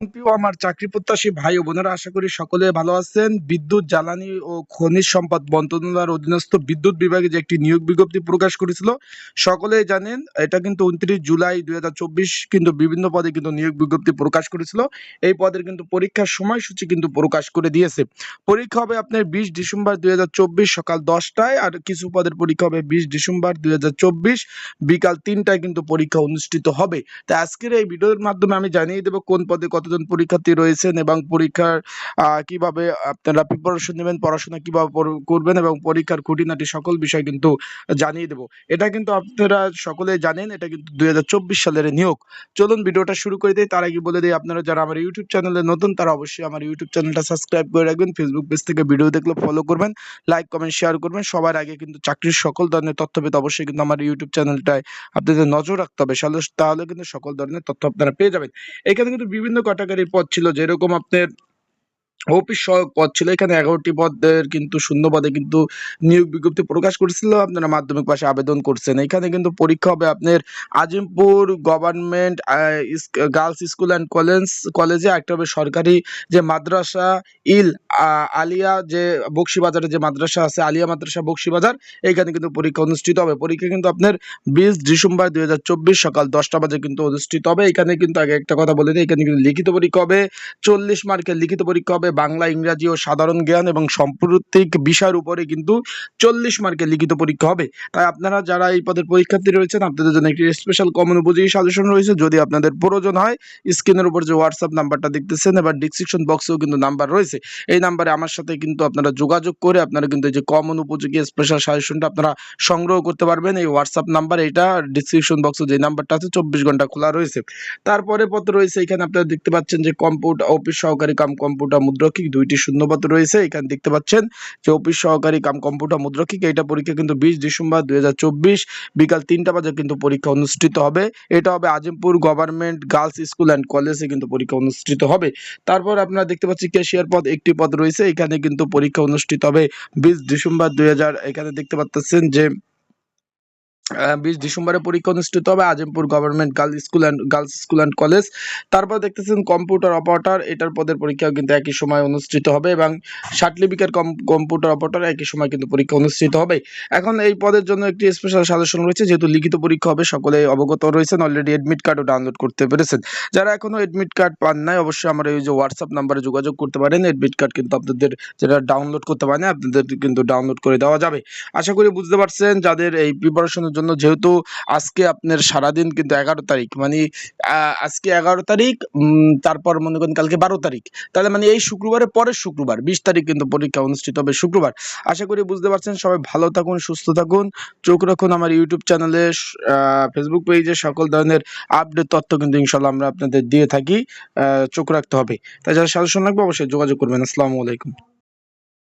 প্রিয় আমার চাকরি প্রত্যাশী ভাই ও বোনেরা, আশা করি সকলে ভালো আছেন। বিদ্যুৎ জ্বালানি ও খনিজ সম্পদ মন্ত্রণালয়ের অধীনস্থ বিদ্যুৎ বিভাগে যে একটি নিয়োগ বিজ্ঞপ্তি প্রকাশ করেছিল, সকলেই জানেন এটা কিন্তু 29 জুলাই 2024 কিন্তু বিভিন্ন পদে কিন্তু নিয়োগ বিজ্ঞপ্তি প্রকাশ করেছিল। এই পদের কিন্তু পরীক্ষার সময়সূচি কিন্তু প্রকাশ করে দিয়েছে। পরীক্ষা হবে আপনার 20 ডিসেম্বর 2024 সকাল 10টায়, আর কিছু পদের পরীক্ষা হবে 20 ডিসেম্বর 2024 বিকাল 3টায় কিন্তু পরীক্ষা অনুষ্ঠিত হবে। তো আজকের এই ভিডিওর মাধ্যমে আমি জানিয়ে দেবো কোন পদে কতজন পরীক্ষার্থী রয়েছেন এবং পরীক্ষার কিভাবে আপনারা প্রিপারেশন নেবেন, পড়াশোনা কিভাবে করবেন এবং পরীক্ষার খুঁটিনাটি সকল বিষয় কিন্তু জানিয়ে দেবো। এটা কিন্তু আপনারা সকলেই জানেন, এটা কিন্তু 2024 সালের নিয়োগ। চলুন ভিডিওটা শুরু করে দিই। তার আগে বলে দিই, আপনারা যারা আমার ইউটিউব চ্যানেলে নতুন তারা অবশ্যই আমার ইউটিউব চ্যানেলটা সাবস্ক্রাইব করে রাখবেন। ফেসবুক পেজ থেকে ভিডিও দেখলে ফলো করবেন, লাইক কমেন্ট শেয়ার করবেন। সবার আগে কিন্তু চাকরির সকল ধরনের তথ্য পেতে অবশ্যই কিন্তু আমার ইউটিউব চ্যানেলটায় আপনাদের নজর রাখতে হবে, তাহলে কিন্তু সকল ধরনের তথ্য আপনারা পেয়ে যাবেন। এখানে কিন্তু বিভিন্ন ক্যাটাগরির পদ ছিল, যেরকম আপনার অফিস সহায়ক পদ ছিল। এখানে 11টি পদের কিন্তু শূন্য পদে কিন্তু নিয়োগ বিজ্ঞপ্তি প্রকাশ করেছিল। আপনারা মাধ্যমিক পাশে আবেদন করছেন। এখানে কিন্তু পরীক্ষা হবে আপনার Azimpur government girls school and কলেজে। একটা হবে সরকারি যে মাদ্রাসা ইল আলিয়া, যে বক্সিবাজারে যে মাদ্রাসা আছে, আলিয়া মাদ্রাসা বক্সিবাজার, এইখানে কিন্তু পরীক্ষা অনুষ্ঠিত হবে। পরীক্ষা কিন্তু আপনার 20 ডিসেম্বর 2024 সকাল 10টা বাজে কিন্তু অনুষ্ঠিত হবে। এখানে কিন্তু আগে একটা কথা বলে দিই, এখানে কিন্তু লিখিত পরীক্ষা হবে। 40 মার্কের লিখিত পরীক্ষা হবে। বাংলা, ইংরাজি ও সাধারণ জ্ঞান এবং সাম্প্রতিক বিষয়ের উপরে কিন্তু 40 মার্কের লিখিত পরীক্ষা হবে। তাই আপনারা যারা এই পদের পরীক্ষার্থী রয়েছেন, আপনাদের জন্য একটি স্পেশাল কমন উপযোগী সাজেশন রয়েছে। যদি আপনাদের প্রয়োজন হয়, স্ক্রিনের উপর যে হোয়াটসঅ্যাপ নাম্বারটা দেখতেছেন, এবার ডিসক্রিপশন বক্সেও কিন্তু নাম্বার রয়েছে। এই নাম্বারে আমার সাথে কিন্তু আপনারা যোগাযোগ করে আপনারা কিন্তু এই যে কমন উপযোগী স্পেশাল সাজেশনটা আপনারা সংগ্রহ করতে পারবেন। এই হোয়াটসঅ্যাপ নাম্বার, এটা ডিসক্রিপশন বক্সে যে নাম্বারটা আছে 24 ঘন্টা খোলা রয়েছে। তারপরে পদ রয়েছে, এখানে আপনারা দেখতে পাচ্ছেন যে কম্পিউটার অফিস সহকারী কাম কম্পিউটার মুদ্রকিক, 2টি শূন্যপদ রয়েছে। এখানে দেখতে পাচ্ছেন যে অফিস সহকারী কাম কম্পিউটার মুদ্রকিক, এটা পরীক্ষা কিন্তু 20 ডিসেম্বর 2024 বিকাল 3টা বাজে কিন্তু পরীক্ষা অনুষ্ঠিত হবে। এটা হবে Azimpur government girls school and কলেজে কিন্তু পরীক্ষা অনুষ্ঠিত হবে। তারপর আপনারা দেখতে পাচ্ছেন ক্যাশিয়ার পদ, একটি পদ রয়েছে। এখানে কিন্তু পরীক্ষা অনুষ্ঠিত হবে 20 ডিসেম্বর 2000। এখানে দেখতে পাচ্ছেন যে 20 ডিসেম্বরে পরীক্ষা অনুষ্ঠিত হবে Azimpur government girls school and college. তারপর দেখতেছেন কম্পিউটার অপারেটর, এটার পদের পরীক্ষাও কিন্তু একই সময় অনুষ্ঠিত হবে এবং সার্টিফিকেট কম্পিউটার অপারেটর একই সময় কিন্তু পরীক্ষা অনুষ্ঠিত হবে। এখন এই পদের জন্য একটি স্পেশাল সাজেশন রয়েছে, যেহেতু লিখিত পরীক্ষা হবে, সকলে অবগত রয়েছেন, অলরেডি এডমিট কার্ডও ডাউনলোড করতে পেরেছেন। যারা এখনো এডমিট কার্ড পান নাই, অবশ্যই আমার এই যে হোয়াটসঅ্যাপ নাম্বারে যোগাযোগ করতে পারেন। এডমিট কার্ড কিন্তু আপনাদের যারা ডাউনলোড করতে পারেন, আপনাদের কিন্তু ডাউনলোড করে দেওয়া যাবে। আশা করি বুঝতে পারছেন। যাদের এই প্রিপারেশনের জন্য, যেহেতু আজকে আপনার সারাদিন কিন্তু 11 তারিখ, মানে আজকে 11 তারিখ, তারপর মনে করেন কালকে 12 তারিখ, তাহলে মানে এই শুক্রবারের পরের শুক্রবার 20 তারিখ কিন্তু পরীক্ষা অনুষ্ঠিত হবে শুক্রবার। আশা করি বুঝতে পারছেন। সবাই ভালো থাকুন, সুস্থ থাকুন, চোখ রাখুন আমার ইউটিউব চ্যানেলে, ফেসবুক পেজে। সকল ধরনের আপডেট তথ্য কিন্তু ইনশাল্লাহ আমরা আপনাদের দিয়ে থাকি, চোখ রাখতে হবে। তাই যারা সাজেশন লাগবে অবশ্যই যোগাযোগ করবেন। আসসালামু আলাইকুম।